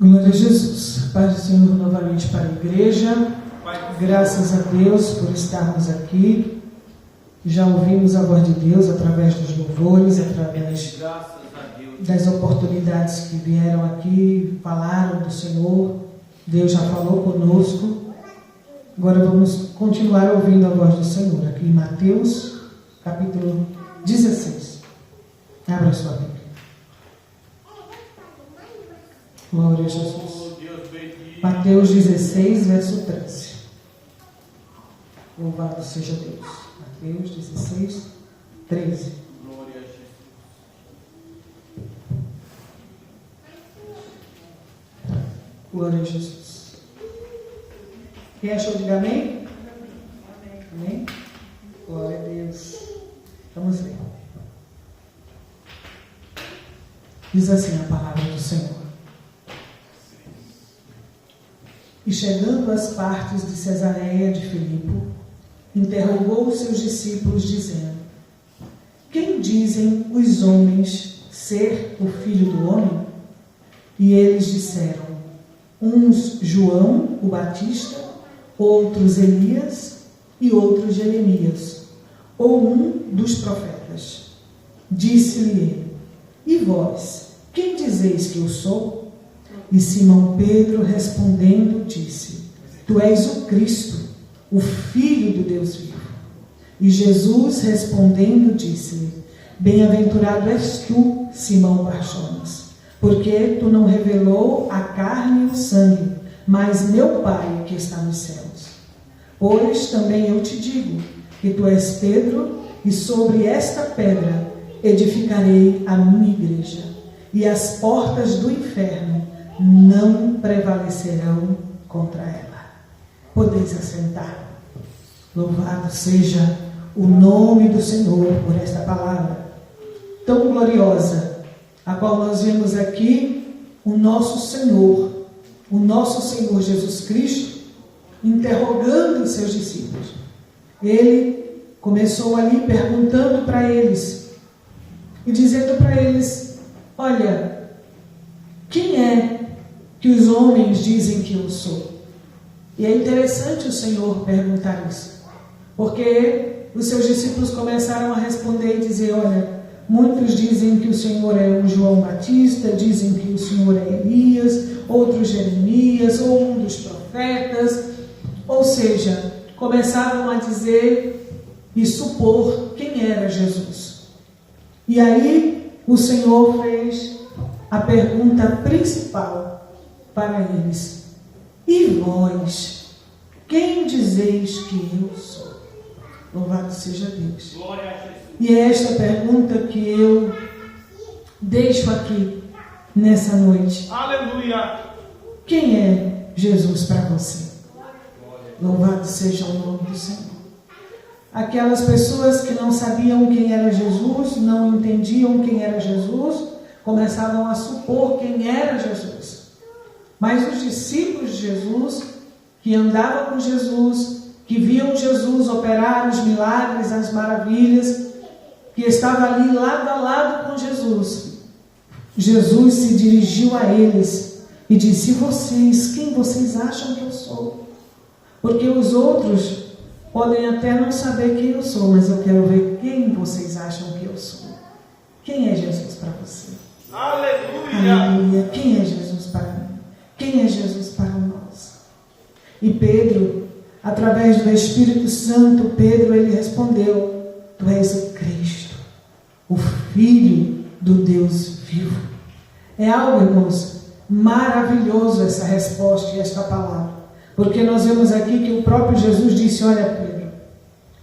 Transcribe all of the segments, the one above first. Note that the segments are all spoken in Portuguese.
Glória a Jesus. Paz do Senhor novamente para a igreja. Graças a Deus por estarmos aqui. Já ouvimos a voz de Deus através dos louvores, através das oportunidades que vieram aqui, falaram do Senhor. Deus já falou conosco. Agora vamos continuar ouvindo a voz do Senhor aqui em Mateus, capítulo 16. Abra sua Bíblia. Glória a Jesus. Mateus 16, verso 13. Louvado seja Deus. Mateus 16, 13. Glória a Jesus. Glória a Jesus. Quem achou, diga amém? Amém. Glória a Deus. Vamos ler. Diz assim a palavra do Senhor. E chegando às partes de Cesareia de Filipe, interrogou os seus discípulos, dizendo: Quem dizem os homens ser o Filho do Homem? E eles disseram: uns João o Batista, outros Elias e outros Jeremias, ou um dos profetas. Disse-lhe ele: E vós, quem dizeis que eu sou? E Simão Pedro respondendo disse: Tu és o Cristo, o Filho do Deus vivo. E Jesus respondendo disse-lhe: Bem-aventurado és tu, Simão Barjonas, porque tu não revelou a carne e o sangue, mas meu Pai que está nos céus. Pois também eu te digo que tu és Pedro, e sobre esta pedra edificarei a minha igreja, e as portas do inferno não prevalecerão contra ela. Podeis assentar. Louvado seja o nome do Senhor por esta palavra tão gloriosa, a qual nós vemos aqui o nosso Senhor Jesus Cristo, interrogando os seus discípulos. Ele começou ali perguntando para eles e dizendo para eles: olha, quem é que os homens dizem que eu sou? E é interessante o Senhor perguntar isso, porque os seus discípulos começaram a responder e dizer: olha, muitos dizem que o Senhor é um João Batista, dizem que o Senhor é Elias, outros Jeremias, ou um dos profetas. Ou seja, começaram a dizer e supor quem era Jesus. E aí o Senhor fez a pergunta principal para eles: E vós, quem dizeis que eu sou? Louvado seja Deus. Glória a Jesus. E é esta pergunta que eu deixo aqui nessa noite. Aleluia. Quem é Jesus para você? Louvado seja o nome do Senhor. Aquelas pessoas que não sabiam quem era Jesus, não entendiam quem era Jesus, começavam a supor quem era Jesus. Mas os discípulos de Jesus, que andavam com Jesus, que viam Jesus operar os milagres, as maravilhas, que estava ali lado a lado com Jesus, Jesus se dirigiu a eles e disse: vocês, quem vocês acham que eu sou? Porque os outros podem até não saber quem eu sou, mas eu quero ver quem vocês acham que eu sou. Quem é Jesus para você? Aleluia. Aleluia. Quem é Jesus para mim? Quem é Jesus para nós? E Pedro, através do Espírito Santo, ele respondeu: Tu és o Cristo, o Filho do Deus vivo. É algo, irmãos, maravilhoso essa resposta e esta palavra. Porque nós vemos aqui que o próprio Jesus disse: olha, Pedro,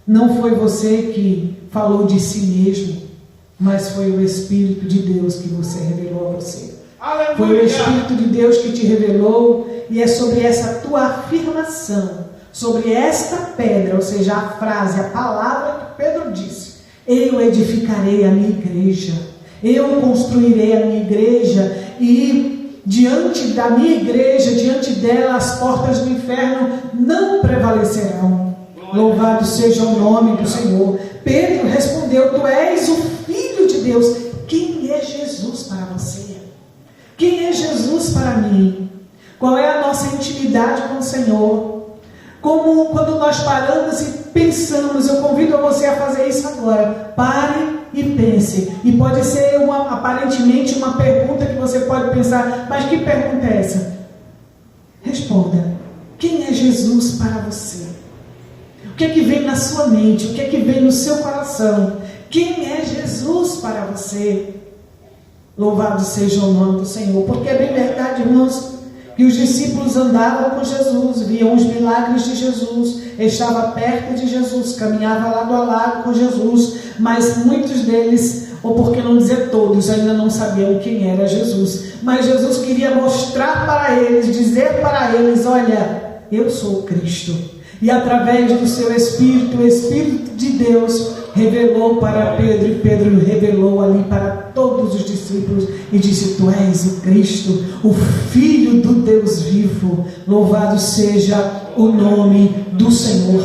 não foi você que falou de si mesmo, mas foi o Espírito de Deus que você revelou a você. Aleluia. Foi o Espírito de Deus que te revelou, e é sobre essa tua afirmação, sobre esta pedra, ou seja, a frase, a palavra que Pedro disse: eu edificarei a minha igreja, eu construirei a minha igreja, e diante da minha igreja, diante dela, as portas do inferno não prevalecerão. Louvado seja o nome do Senhor. Pedro respondeu: Tu és o Filho de Deus. Quem é Jesus para você? Quem é Jesus para mim? Qual é a nossa intimidade com o Senhor? Como quando nós paramos e pensamos, eu convido você a fazer isso agora. Pare e pense. E pode ser aparentemente uma pergunta que você pode pensar, mas que pergunta é essa? Responda. Quem é Jesus para você? O que é que vem na sua mente? O que é que vem no seu coração? Quem é Jesus para você? Louvado seja o nome do Senhor. Porque é bem verdade, irmãos, que os discípulos andavam com Jesus, viam os milagres de Jesus, estava perto de Jesus, caminhava lado a lado com Jesus, mas muitos deles, ou por que não dizer todos, ainda não sabiam quem era Jesus. Mas Jesus queria mostrar para eles, dizer para eles: olha, eu sou Cristo. E através do seu Espírito, o Espírito de Deus revelou para Pedro, e Pedro revelou ali para todos os discípulos e disse: tu és o Cristo, o Filho do Deus vivo. Louvado seja o nome do Senhor.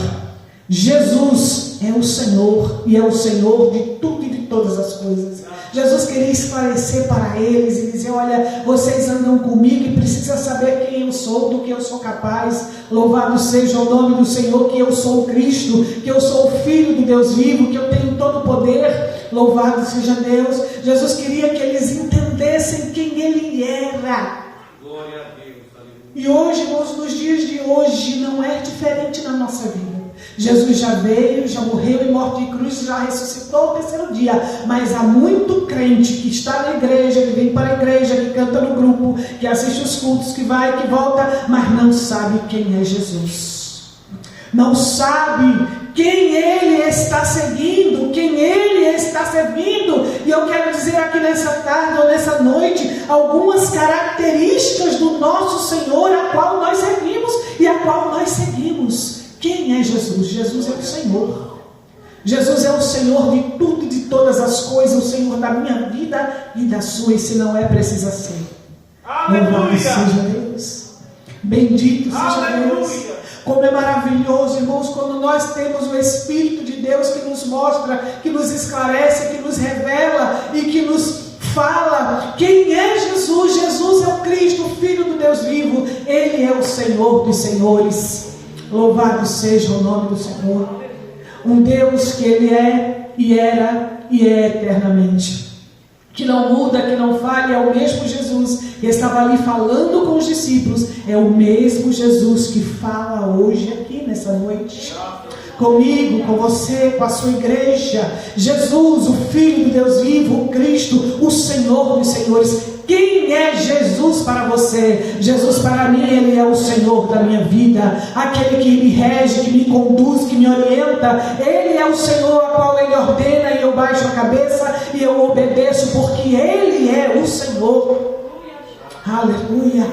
Jesus é o Senhor e é o Senhor de tudo e de todas as coisas. Jesus queria esclarecer para eles e dizer: olha, vocês andam comigo e precisam saber quem eu sou, do que eu sou capaz. Louvado seja o nome do Senhor, que eu sou o Cristo, que eu sou o Filho do Deus vivo, que eu tenho todo o poder. Louvado seja Deus. Jesus queria que eles entendessem quem Ele era. Glória a Deus. E hoje, irmãos, nos dias de hoje, não é diferente na nossa vida. Jesus já veio, já morreu em morte de cruz, já ressuscitou o terceiro dia. Mas há muito crente que está na igreja, que vem para a igreja, que canta no grupo, que assiste os cultos, que vai, que volta, mas não sabe quem é Jesus. Não sabe quem Ele está seguindo, quem Ele está servindo. E eu quero dizer aqui nessa tarde ou nessa noite algumas características do nosso Senhor, a qual nós servimos e a qual nós seguimos. Quem é Jesus? Jesus é o Senhor. Jesus é o Senhor de tudo e de todas as coisas, o Senhor da minha vida e da sua, e se não é, precisa ser. Louvado seja Deus. Bendito seja Deus. Como é maravilhoso, irmãos, quando nós temos o Espírito de Deus que nos mostra, que nos esclarece, que nos revela e que nos fala quem é Jesus. Jesus é o Cristo, o Filho do Deus vivo. Ele é o Senhor dos senhores. Louvado seja o nome do Senhor. Um Deus que Ele é e era e é eternamente, que não muda, que não falha. É o mesmo Jesus que estava ali falando com os discípulos, é o mesmo Jesus que fala hoje aqui nessa noite comigo, com você, com a sua igreja. Jesus, o Filho do Deus vivo, o Cristo, o Senhor dos senhores. Quem é Jesus para você? Jesus para mim, Ele é o Senhor da minha vida, aquele que me rege, que me conduz, que me orienta. Ele é o Senhor a qual Ele ordena e eu baixo a cabeça e eu obedeço, porque Ele é o Senhor. Aleluia.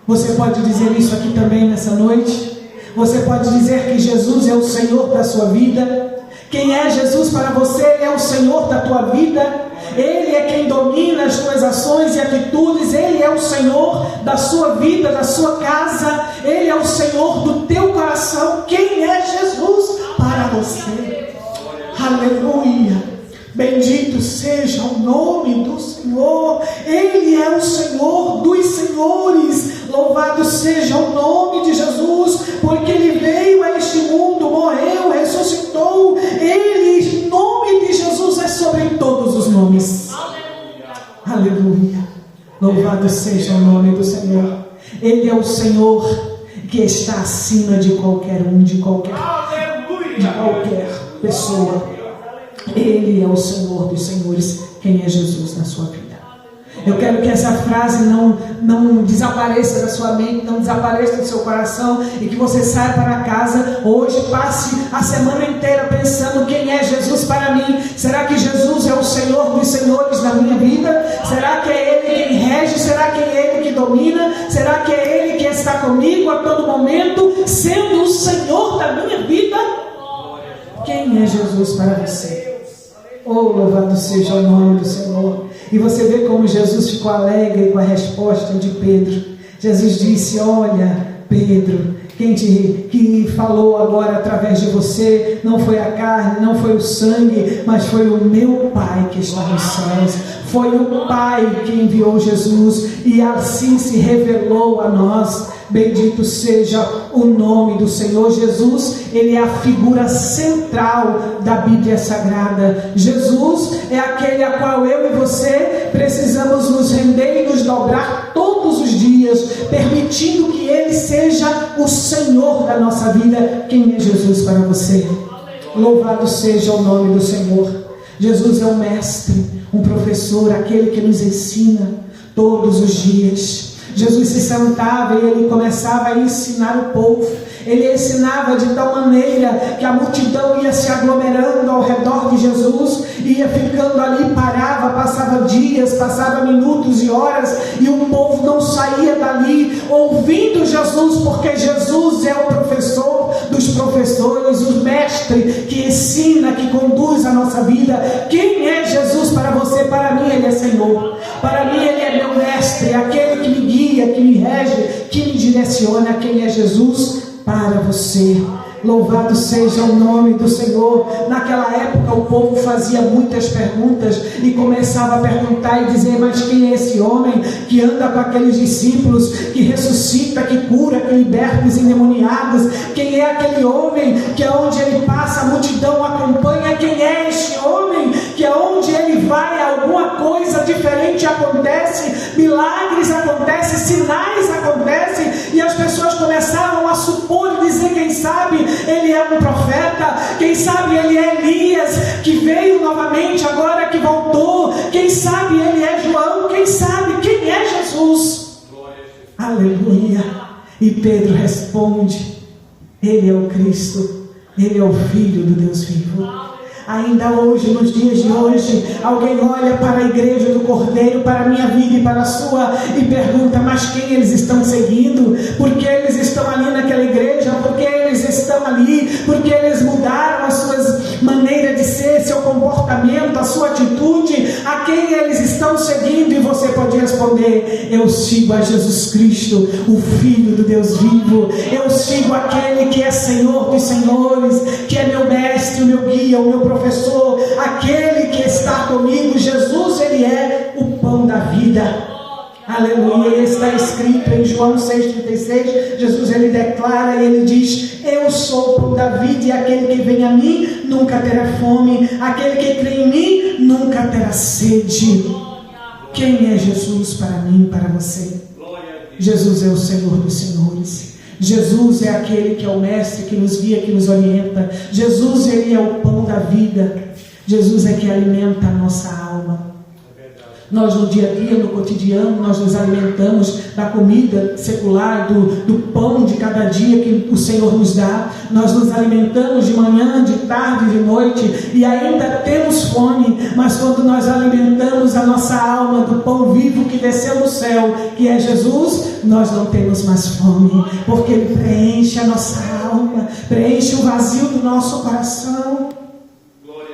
Você pode dizer isso aqui também nessa noite? Você pode dizer que Jesus é o Senhor da sua vida? Quem é Jesus para você? Ele é o Senhor da tua vida. Ele é quem domina as tuas ações e atitudes. Ele é o Senhor da sua vida, da sua casa. Ele é o Senhor do teu coração. Quem é Jesus para você? Aleluia. Bendito seja o nome do Senhor. Ele é o Senhor dos senhores. Louvado seja o nome de Jesus, porque Ele veio a este mundo, morreu, ressuscitou. Ele, o nome de Jesus é sobre todos os nomes. Aleluia. Louvado seja o nome do Senhor. Ele é o Senhor que está acima de qualquer um, de qualquer pessoa. Ele é o Senhor dos senhores. Quem é Jesus na sua vida? Eu quero que essa frase não desapareça da sua mente, não desapareça do seu coração, e que você saia para casa hoje, passe a semana inteira pensando: quem é Jesus para mim? Será que Jesus é o Senhor dos senhores na minha vida? Será que é Ele quem rege? Será que é Ele que domina? Será que é Ele que está comigo a todo momento, sendo o Senhor da minha vida? Quem é Jesus para você? Oh, louvado seja o nome do Senhor. E você vê como Jesus ficou alegre com a resposta de Pedro. Jesus disse: olha, Pedro, que falou agora através de você, não foi a carne, não foi o sangue, mas foi o meu Pai que está nos céus. Foi o Pai que enviou Jesus e assim se revelou a nós. Bendito seja o nome do Senhor. Jesus, ele é a figura central da Bíblia Sagrada. Jesus é aquele a qual eu e você precisamos nos render e nos dobrar todos os dias, permitindo que ele seja o Senhor da nossa vida. Quem é Jesus para você? Louvado seja o nome do Senhor. Jesus é um mestre, um professor, aquele que nos ensina todos os dias. Jesus se sentava e ele começava a ensinar o povo. Ele ensinava de tal maneira que a multidão ia se aglomerando ao redor de Jesus, ia ficando ali, parava, passava dias, passava minutos e horas, e o povo não saía dali ouvindo Jesus, porque Jesus é o professor dos professores, o mestre que ensina, que conduz a nossa vida. Quem é Jesus para você? Para mim ele é Senhor, para mim ele é meu mestre, aquele que me guia, que me rege, que me direciona. Quem é Jesus para você? Louvado seja o nome do Senhor. Naquela época o povo fazia muitas perguntas e começava a perguntar e dizer: mas quem é esse homem que anda com aqueles discípulos, que ressuscita, que cura, que liberta os endemoniados? Quem é aquele homem que aonde ele passa a multidão acompanha? Quem é este homem que aonde ele vai alguma coisa diferente acontece, milagres acontecem, sinais acontecem, e as pessoas começavam a supor e dizer: quem sabe ele é um profeta, quem sabe ele é Elias, que veio novamente agora, que voltou, quem sabe ele é João, quem sabe quem é Jesus? Aleluia. E Pedro responde: ele é o Cristo, ele é o Filho do Deus vivo. Ainda hoje, nos dias de hoje, alguém olha para a igreja do Cordeiro, para a minha vida e para a sua, e pergunta: mas quem eles estão seguindo? Por que eles estão ali naquela igreja? Por que eles estão ali? Por que eles mudaram as suas maneiras de ser, seu comportamento, a sua atitude? A quem eles estão seguindo? E você pode responder: eu sigo a Jesus Cristo, o Filho do Deus vivo. Eu sigo aquele que é Senhor dos senhores, que é meu mestre, o meu guia, o meu professor, aquele que está comigo. Jesus, ele é o pão da vida. Aleluia. Está escrito em João 6,36, Jesus ele declara e ele diz: eu sou o pão da vida, e aquele que vem a mim nunca terá fome, aquele que crê em mim nunca terá sede. Quem é Jesus para mim, para você? Jesus é o Senhor dos senhores. Jesus é aquele que é o mestre, que nos guia, que nos orienta. Jesus, ele é o pão da vida. Jesus é que alimenta a nossa alma. Nós no dia a dia, no cotidiano, nós nos alimentamos da comida secular, do pão de cada dia que o Senhor nos dá. Nós nos alimentamos de manhã, de tarde, de noite, e ainda temos fome. Mas quando nós alimentamos a nossa alma do pão vivo que desceu do céu, que é Jesus, nós não temos mais fome, porque ele preenche a nossa alma, preenche o vazio do nosso coração.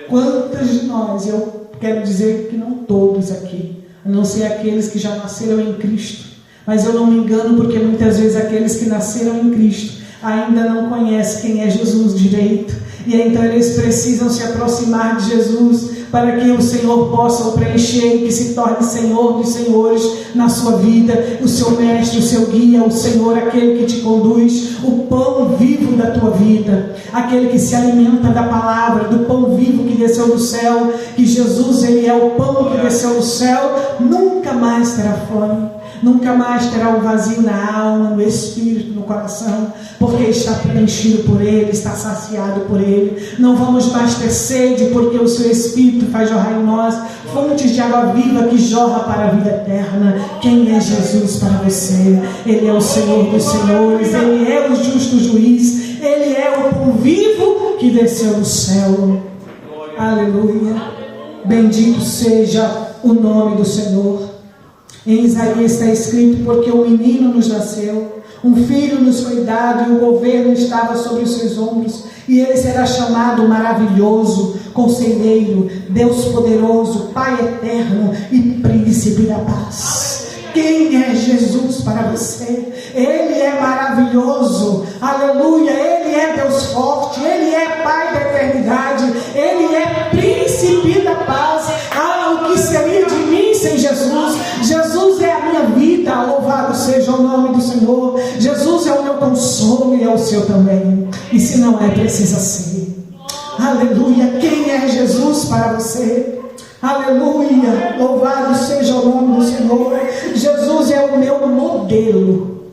Quantos de nós, eu quero dizer que não todos aqui, a não ser aqueles que já nasceram em Cristo, mas eu não me engano, porque muitas vezes aqueles que nasceram em Cristo ainda não conhecem quem é Jesus direito, e então eles precisam se aproximar de Jesus para que o Senhor possa o preencher e que se torne Senhor dos senhores na sua vida, o seu mestre, o seu guia, o Senhor, aquele que te conduz, o pão vivo da tua vida, aquele que se alimenta da palavra, do pão vivo que desceu do céu, que Jesus, ele é o pão que desceu do céu. Nunca mais terá fome, nunca mais terá um vazio na alma, no espírito, no coração, porque está preenchido por ele, está saciado por ele. Não vamos mais ter sede, porque o seu Espírito faz jorrar em nós fontes de água viva que jorra para a vida eterna. Quem é Jesus para você? Ele é o Senhor dos senhores, ele é o justo juiz, ele é o pão vivo que desceu do céu. Aleluia. Bendito seja o nome do Senhor. Em Isaías está escrito: porque um menino nos nasceu, um filho nos foi dado, e o governo estava sobre os seus ombros, e ele será chamado Maravilhoso, Conselheiro, Deus Poderoso, Pai Eterno e Príncipe da Paz. Quem é Jesus para você? Ele é maravilhoso. maravilhoso, aleluia. Ele é Deus forte, Ele é Pai da eternidade, Ele é Príncipe da paz. O que seria de mim sem Jesus? Jesus é a minha vida, louvado seja o nome do Senhor. Jesus é o meu consolo e é o seu também, e se não é, precisa ser. Aleluia. Quem é Jesus para você? Aleluia, louvado seja o nome do Senhor. Jesus é o meu modelo,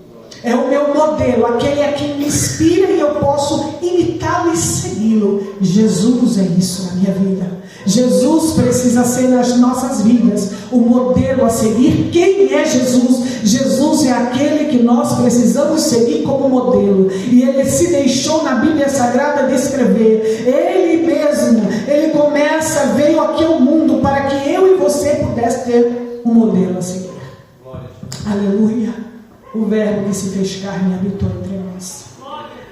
é o meu modelo, aquele a quem me inspira e eu posso imitá-lo e segui-lo. Jesus é isso na minha vida. Jesus precisa ser nas nossas vidas o modelo a seguir. Quem é Jesus? Jesus é aquele que nós precisamos seguir como modelo, e Ele se deixou na Bíblia Sagrada descrever. Ele mesmo, Ele veio aqui ao mundo para que eu e você pudesse ter um modelo a seguir. Aleluia. O Verbo que se fez carne habitou entre nós.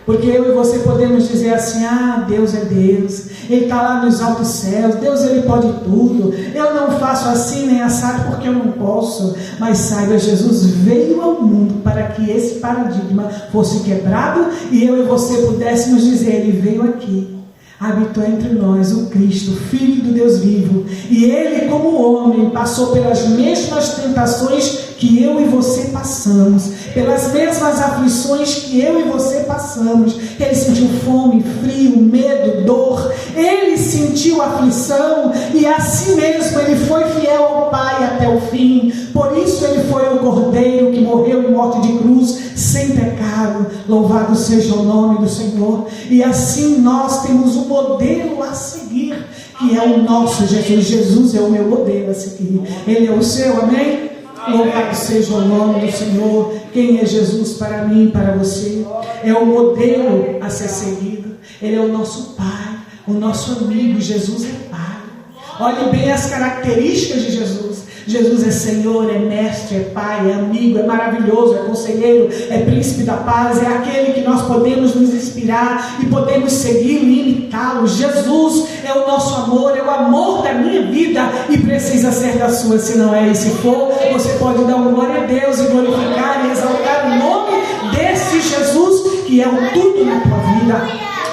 Porque eu e você podemos dizer assim: Deus é Deus, Ele está lá nos altos céus, Deus Ele pode tudo, eu não faço assim nem assado porque eu não posso. Mas saiba, Jesus veio ao mundo para que esse paradigma fosse quebrado e eu e você pudéssemos dizer: Ele veio aqui, habitou entre nós, o Cristo, Filho do Deus vivo, e Ele como homem passou pelas mesmas tentações que eu e você passamos, pelas mesmas aflições que eu e você passamos. Ele sentiu fome, frio, medo, dor, Ele sentiu aflição, e assim mesmo Ele foi fiel ao Pai até o fim. Por isso Ele foi o Cordeiro que morreu em morte de cruz, sem pecado. Louvado seja o nome do Senhor. E assim nós temos um modelo a seguir, que é o nosso Jesus. Jesus é o meu modelo a seguir, Ele é o seu, amém? Louvado seja o nome do Senhor. Quem é Jesus para mim e para você? É o modelo a ser seguido. Ele é o nosso Pai, o nosso amigo. Jesus é Pai. Olhe bem as características de Jesus. Jesus é Senhor, é Mestre, é Pai, é amigo, é maravilhoso, é conselheiro, é Príncipe da paz, é aquele que nós podemos nos inspirar e podemos segui-lo e imitá-lo. Jesus é o nosso amor, é o amor da minha vida e precisa ser da sua. Se não é e se for, você pode dar uma glória a Deus e glorificar e exaltar o nome desse Jesus que é o tudo na tua vida.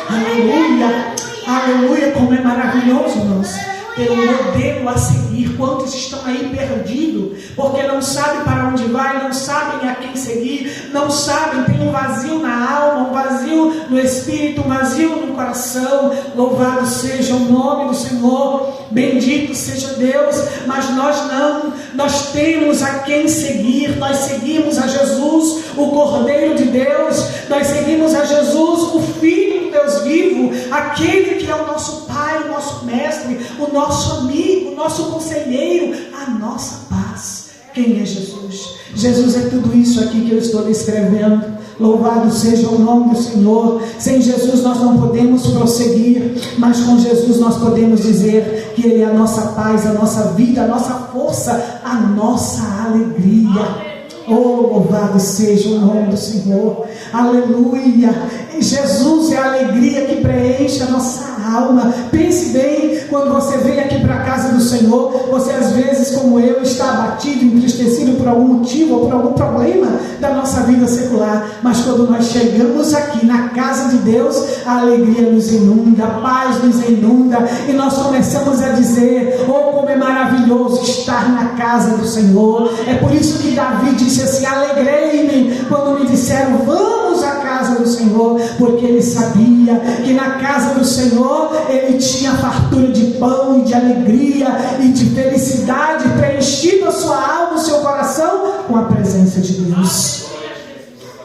Aleluia, aleluia, como é maravilhoso, irmãos, ter um modelo a seguir. Quantos estão aí perdidos, porque não sabem para onde vai, não sabem a quem seguir, não sabem, tem um vazio na alma, um vazio no espírito, um vazio no coração. Louvado seja o nome do Senhor, bendito seja Deus. Mas nós não, nós temos a quem seguir. Nós seguimos a Jesus, o Cordeiro de Deus, nós seguimos a Jesus, o Filho do Deus vivo, aquele que é o nosso Pai, o nosso Mestre, o nosso amigo, o nosso conselheiro, a nossa paz. Quem é Jesus? Jesus é tudo isso aqui que eu estou descrevendo. Louvado seja o nome do Senhor. Sem Jesus nós não podemos prosseguir, mas com Jesus nós podemos dizer que Ele é a nossa paz, a nossa vida, a nossa força, a nossa alegria. Oh, louvado seja o nome do Senhor. Aleluia. Jesus é a alegria que preenche a nossa alma. Pense bem, quando você vem aqui para a casa do Senhor, você às vezes, como eu, está abatido, entristecido por algum motivo ou por algum problema da nossa vida secular. Mas quando nós chegamos aqui na casa de Deus, a alegria nos inunda, a paz nos inunda, e nós começamos a dizer: oh, como é maravilhoso estar na casa do Senhor. É por isso que Davi disse assim: alegrei-me quando me disseram: vamos à casa do Senhor, porque ele sabia que na casa do Senhor ele tinha fartura de pão e de alegria e de felicidade, preenchido a sua alma, o seu coração com a presença de Deus.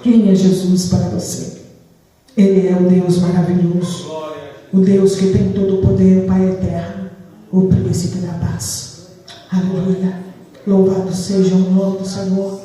Quem é Jesus para você? Ele é o Deus maravilhoso, o Deus que tem todo o poder, o Pai eterno, o Príncipe da paz. Aleluia. Louvado seja o nome do Senhor.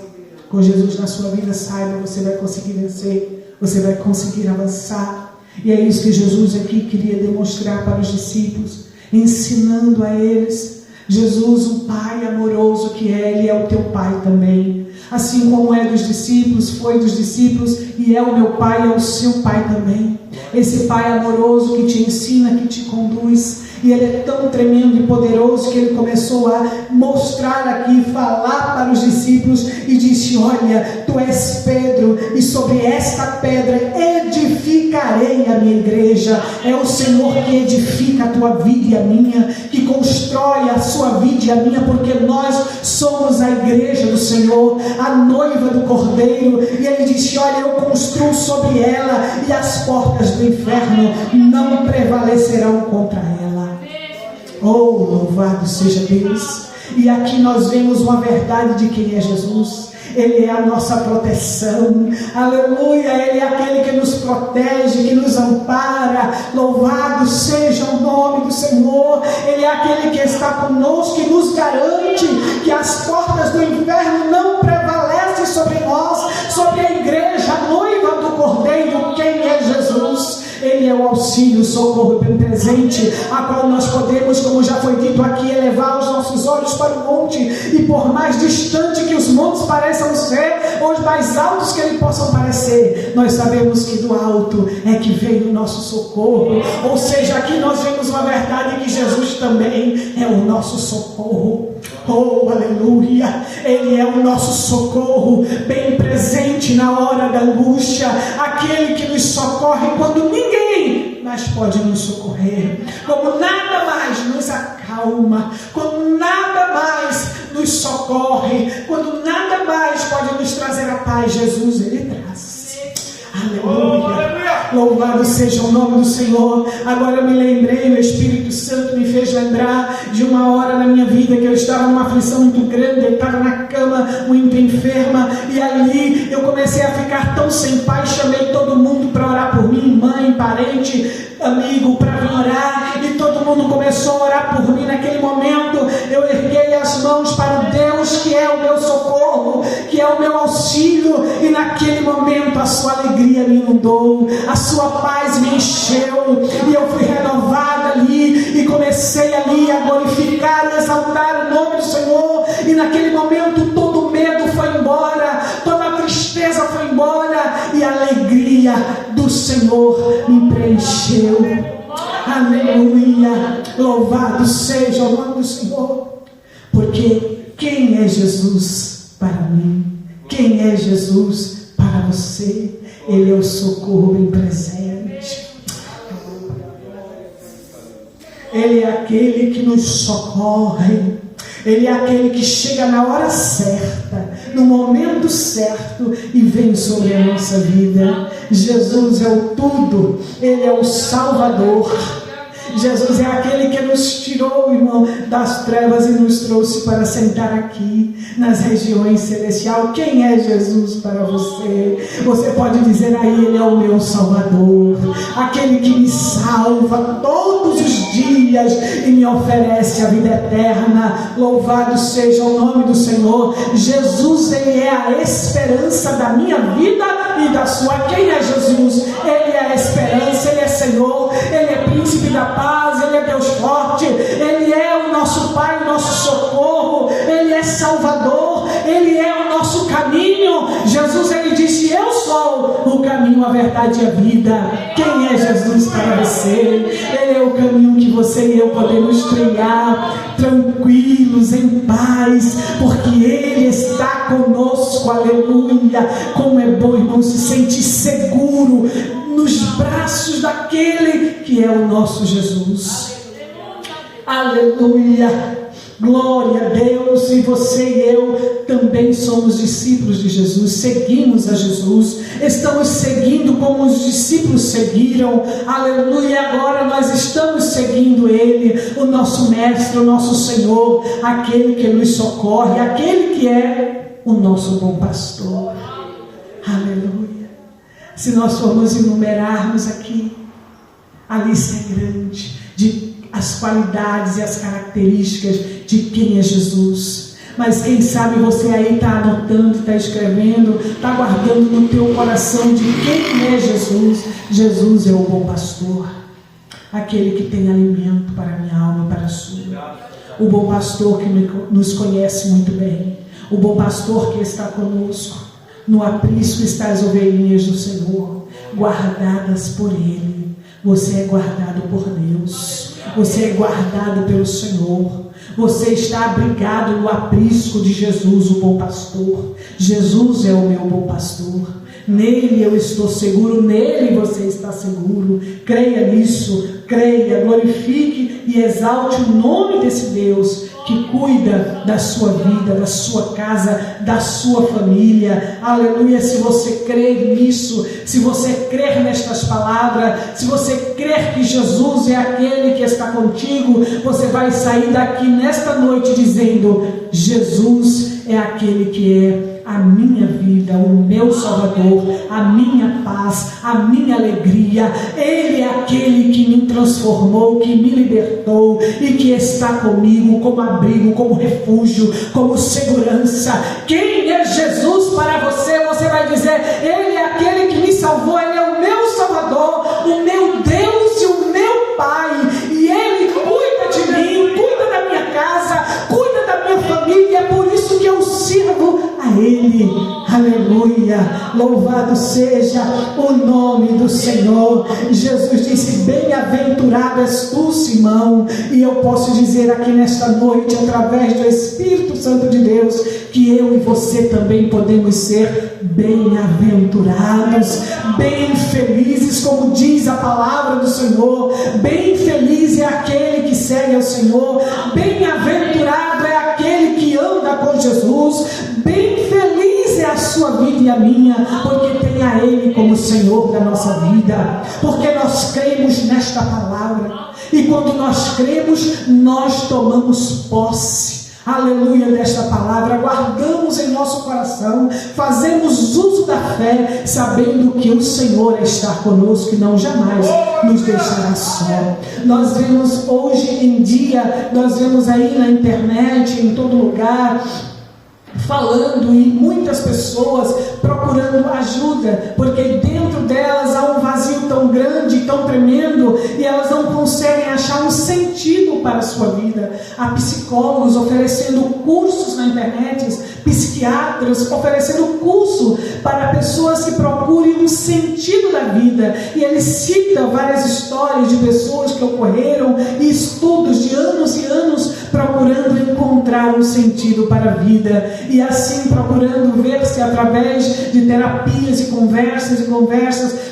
Com Jesus na sua vida, saiba, você vai conseguir vencer, você vai conseguir avançar. E é isso que Jesus aqui queria demonstrar para os discípulos, ensinando a eles. Jesus, um Pai amoroso que é, Ele é o teu Pai também. Assim como é dos discípulos, foi dos discípulos, e é o meu Pai, é o seu Pai também. Esse Pai amoroso que te ensina, que te conduz. E Ele é tão tremendo e poderoso que Ele começou a mostrar aqui, falar para os discípulos e disse: olha, tu és Pedro, e sobre esta pedra edificarei a minha igreja. É o Senhor que edifica a tua vida e a minha, que constrói a sua vida e a minha, porque nós somos a igreja do Senhor, a noiva do Cordeiro. E Ele disse: olha, eu construo sobre ela, e as portas do inferno não prevalecerão contra ela. Oh, louvado seja Deus. E aqui nós vemos uma verdade de quem é Jesus. Ele é a nossa proteção, aleluia. Ele é aquele que nos protege, que nos ampara. Louvado seja o nome do Senhor. Ele é aquele que está conosco, que nos garante que as portas do inferno não prevalecem sobre nós, sobre a igreja, a noiva do Cordeiro. Quem é Jesus? Ele é o auxílio, o socorro bem presente, a qual nós podemos, como já foi dito aqui, elevar os nossos olhos para o monte, e por mais distante que os montes pareçam ser, ou os mais altos que eles possam parecer, nós sabemos que do alto é que vem o nosso socorro. Ou seja, aqui nós vemos uma verdade, que Jesus também é o nosso socorro. Oh, aleluia. Ele é o nosso socorro, bem presente na hora da angústia, aquele que nos socorre quando ninguém mais pode nos socorrer, como nada mais nos acalma, quando nada mais nos socorre, quando nada mais pode nos trazer a paz. Jesus, Ele traz. Aleluia. Louvado seja o nome do Senhor. Agora eu me lembrei, o Espírito Santo me fez lembrar de uma hora na minha vida que eu estava numa aflição muito grande. Eu estava na cama, muito enferma, e ali eu comecei a ficar tão sem paz. Chamei todo mundo para orar por mim, mãe, parente, amigo, para vir orar, e todo mundo começou a orar por mim. Naquele momento eu erguei as mãos para o Deus que é o meu socorro, que é o meu auxílio, e naquele momento a sua alegria me inundou, a sua paz me encheu, e eu fui renovada ali, e comecei ali a glorificar e exaltar o nome do Senhor. E naquele momento todo medo foi embora, toda a tristeza foi embora, e a alegria do Senhor me preencheu. Aleluia. Louvado seja o nome do Senhor. Porque quem é Jesus para mim? Quem é Jesus para você? Ele é o socorro bem presente. Ele é aquele que nos socorre. Ele é aquele que chega na hora certa, no momento certo, e vem sobre a nossa vida. Jesus é o tudo. Ele é o Salvador. Jesus é aquele que nos tirou, irmão, das trevas e nos trouxe para sentar aqui nas regiões celestiais. Quem é Jesus para você? Você pode dizer aí: Ele é o meu Salvador, aquele que me salva todos os dias e me oferece a vida eterna. Louvado seja o nome do Senhor. Jesus, Ele é a esperança da minha vida e da sua. Quem é Jesus? Ele é a esperança, Ele é Senhor, Ele é príncipe da paz, Ele é Deus forte, Ele é o nosso Pai, o nosso socorro, Ele é Salvador, Ele é o nosso caminho. Jesus, Ele disse: eu sou o caminho, a verdade e a vida. Quem é Jesus para você? Ele é o caminho que você e eu podemos trilhar tranquilos, em paz, porque Ele está conosco. Aleluia. Como é bom, irmão, se sentir seguro nos braços daquele que é o nosso Jesus. Aleluia. Glória a Deus. E você e eu também somos discípulos de Jesus, seguimos a Jesus, estamos seguindo como os discípulos seguiram. Aleluia. Agora nós estamos seguindo Ele, o nosso Mestre, o nosso Senhor, aquele que nos socorre, aquele que é o nosso bom pastor. Aleluia. Se nós formos enumerarmos aqui, a lista é grande de as qualidades e as características de quem é Jesus. Mas quem sabe você aí está anotando, está escrevendo, está guardando no teu coração de quem é Jesus. Jesus é o bom pastor, aquele que tem alimento para a minha alma e para a sua. O bom pastor que nos conhece muito bem, o bom pastor que está conosco. No aprisco está as ovelhinhas do Senhor, guardadas por Ele. Você é guardado por Deus. Você é guardado pelo Senhor. Você está abrigado no aprisco de Jesus, o bom pastor. Jesus é o meu bom pastor. Nele eu estou seguro, nele você está seguro. Creia nisso, creia, glorifique e exalte o nome desse Deus que cuida da sua vida, da sua casa, da sua família. Aleluia. Se você crer nisso, se você crer nestas palavras, se você crer que Jesus é aquele que está contigo, você vai sair daqui nesta noite dizendo: Jesus é aquele que é a minha vida, o meu Salvador, a minha paz, a minha alegria. Ele é aquele que me transformou, que me libertou e que está comigo como abrigo, como refúgio, como segurança. Quem é Jesus para você? Você vai dizer: Ele é aquele que me salvou, Ele é o meu Salvador, o meu Deus e o meu Pai, e Ele cuida de mim, cuida da minha casa, cuida da minha família. É por isso que eu sirvo a Ele. Aleluia, louvado seja o nome do Senhor. Jesus disse: bem-aventurado és tu, Simão. E eu posso dizer aqui nesta noite, através do Espírito Santo de Deus, que eu e você também podemos ser bem-aventurados, bem felizes, como diz a palavra do Senhor. Bem feliz é aquele que segue ao Senhor, bem-aventurado é aquele que anda com Jesus, bem feliz é a sua vida e a minha, porque tem a Ele como Senhor da nossa vida, porque nós cremos nesta palavra, e quando nós cremos, nós tomamos posse, aleluia, desta palavra, guardamos em nosso coração, fazemos uso da fé, sabendo que o Senhor está conosco e não jamais nos deixará só. Nós vemos hoje em dia, nós vemos aí na internet, em todo lugar, falando, e muitas pessoas procurando ajuda, porque dentro delas há um vazio tão grande, tão tremendo, e elas não conseguem achar um sentido para a sua vida. Há psicólogos oferecendo cursos na internet, psiquiatras oferecendo curso para pessoas que procurem um sentido da vida, e ele cita várias histórias de pessoas que ocorreram e estudos de anos e anos procurando encontrar um sentido para a vida, e assim procurando ver se através de terapias e conversas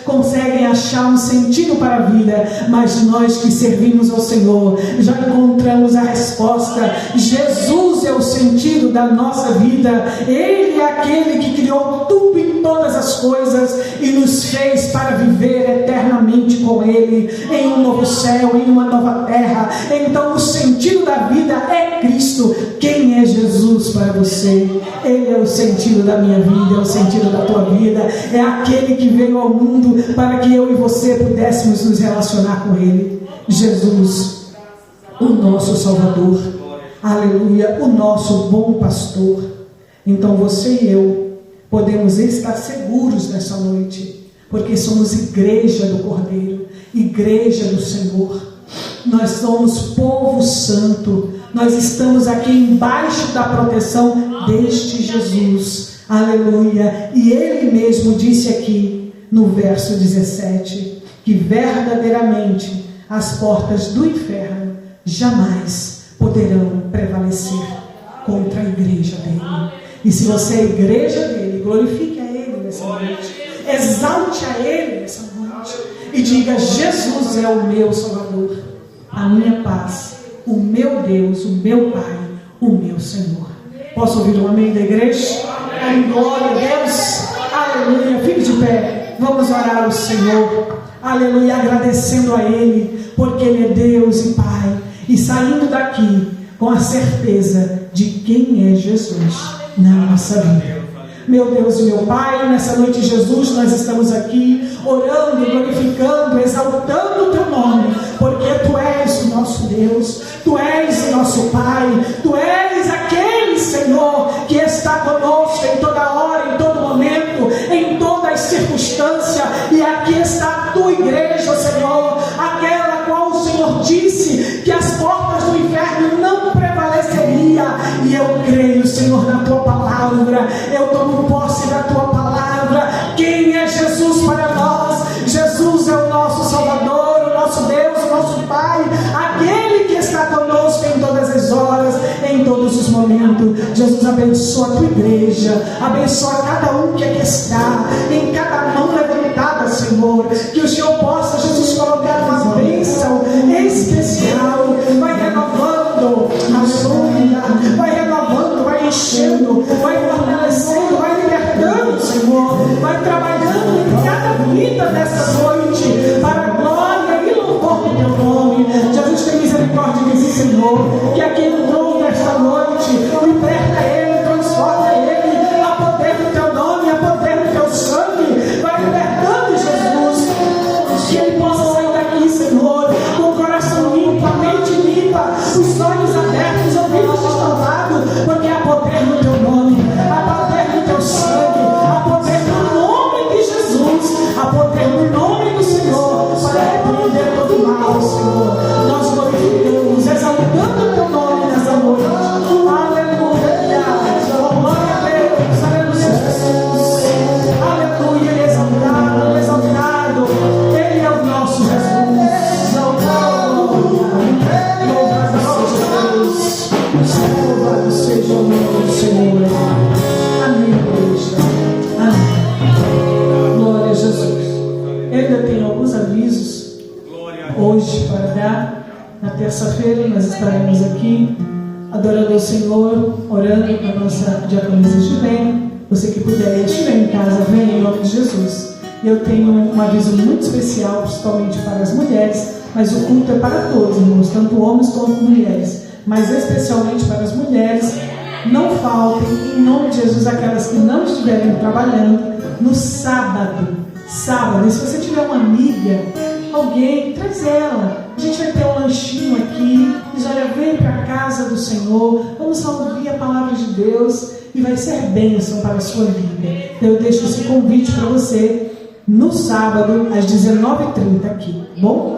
conseguem achar um sentido para a vida. Mas nós que servimos ao Senhor já encontramos a resposta. Jesus é o sentido da nossa vida. Ele é aquele que criou tudo e todas as coisas e nos fez para viver eternamente com Ele, em um novo céu, em uma nova terra. Então o sentido da vida é Cristo. Quem é Jesus para você? Ele é o sentido da minha vida, é o sentido da tua vida, é aquele que veio ao mundo para que eu e você pudéssemos nos relacionar com Ele. Jesus, o nosso Salvador, aleluia, o nosso bom pastor. Então você e eu podemos estar seguros nessa noite, porque somos igreja do Cordeiro, igreja do Senhor. Nós somos povo santo, nós estamos aqui embaixo da proteção deste Jesus, aleluia. E Ele mesmo disse aqui no verso 17, que verdadeiramente as portas do inferno jamais poderão prevalecer contra a igreja dele. E se você é a igreja dele, glorifique a Ele nessa noite, exalte a Ele nessa noite, e diga: Jesus é o meu Salvador, a minha paz, o meu Deus, o meu Pai, o meu Senhor. Posso ouvir um amém da igreja? Amém. Glória a Deus, aleluia. Fique de pé, vamos orar ao Senhor, aleluia, agradecendo a Ele, porque Ele é Deus e Pai, e saindo daqui com a certeza de quem é Jesus na nossa vida. Meu Deus e meu Pai, nessa noite, Jesus, nós estamos aqui orando, glorificando, exaltando o Teu nome, porque Tu és o nosso Deus, Tu és o nosso Pai, Tu és aquele Senhor que está conosco em toda hora, em todo momento, em todas as circunstâncias. E aqui está a Tua igreja, Senhor, aquela qual o Senhor disse que as portas do inferno não prevaleceria. E eu creio, Senhor, na Tua palavra, eu tomo posse da Tua palavra. Quem é Jesus para nós? Jesus é o nosso Salvador, o nosso Deus, o nosso Pai, aquele abençoa a tua igreja, abençoa cada um que aqui está, em cada mão levantada, Senhor, que o Senhor possa, Jesus, colocar uma bênção especial, vai renovando a sua, vai renovando, vai enchendo, vai fortalecendo, vai libertando, Senhor, vai trabalhando em cada vida dessa noite, para a glória e louvor do teu nome. Jesus, tem misericórdia desse Senhor, que aqui entrou nesta noite, liberta ele, transforma ele, a poder do teu nome, a poder do teu sangue, vai libertando, Jesus, que ele possa sair daqui, Senhor, com o coração limpo, a mente limpa, os olhos abertos, os ouvidos destampados, porque há poder no teu nome, há poder no teu sangue, há poder no nome de Jesus, há poder no nome do Senhor, para repreender todo mal, Senhor. Nós glorificamos, exaltando o teu nome nessa noite. Aleluia, glória a Deus, aleluia, Jesus, aleluia, Ele é exaltado, exaltado, Ele é o nosso Jesus, exaltado, louvado seja Deus, louvado seja o nome do Senhor. Amém, igreja, amém. Glória a Jesus. Eu ainda tenho alguns avisos hoje para dar. Na terça-feira nós estaremos aqui adorando ao Senhor, orando com a nossa diaconisa Gilene. Você que puder e estiver em casa, venha em nome de Jesus. Eu tenho um aviso muito especial, principalmente para as mulheres, mas o culto é para todos, irmãos, tanto homens quanto mulheres, mas especialmente para as mulheres. Não faltem, em nome de Jesus, aquelas que não estiverem trabalhando no sábado. Sábado, e se você tiver uma amiga, alguém, traz ela. A gente vai ter um lanchinho aqui. Diz: olha, vem para a casa do Senhor, vamos ouvir a palavra de Deus e vai ser bênção para a sua vida. Então eu deixo esse convite para você no sábado às 19h30 aqui, bom?